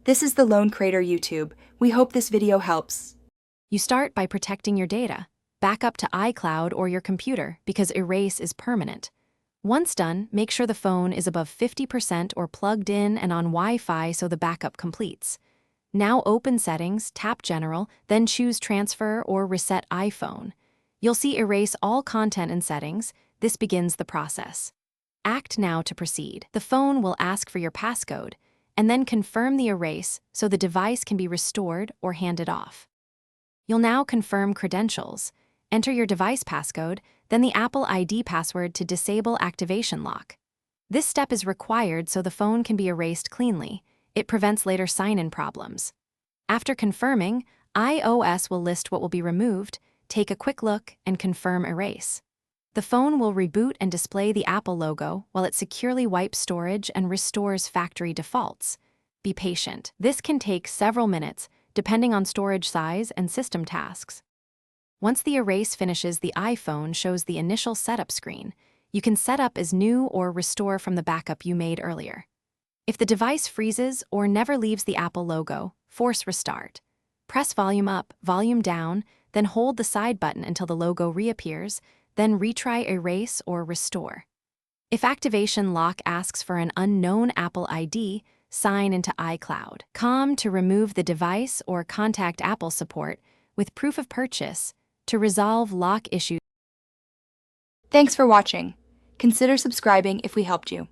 This is the Lone Crater YouTube. We hope this video helps. You start by protecting your data. Back up to iCloud or your computer because erase is permanent. Once done, make sure the phone is above 50% or plugged in and on Wi-Fi so the backup completes. Now open Settings, tap General, then choose Transfer or Reset iPhone. You'll see Erase all content in Settings. This begins the process. Act now to proceed. The phone will ask for your passcode, and then confirm the erase so the device can be restored or handed off. You'll now confirm credentials. Enter your device passcode, then the Apple ID password to disable activation lock. This step is required so the phone can be erased cleanly. It prevents later sign-in problems. After confirming, iOS will list what will be removed, take a quick look, and confirm erase. The phone will reboot and display the Apple logo while it securely wipes storage and restores factory defaults. Be patient. This can take several minutes, depending on storage size and system tasks. Once the erase finishes, the iPhone shows the initial setup screen. You can set up as new or restore from the backup you made earlier. If the device freezes or never leaves the Apple logo, force restart. Press volume up, volume down, then hold the side button until the logo reappears, then retry erase or restore. If activation lock asks for an unknown Apple ID, sign into iCloud. To remove the device or contact Apple support with proof of purchase to resolve lock issues. Thanks for watching. Consider subscribing if we helped you.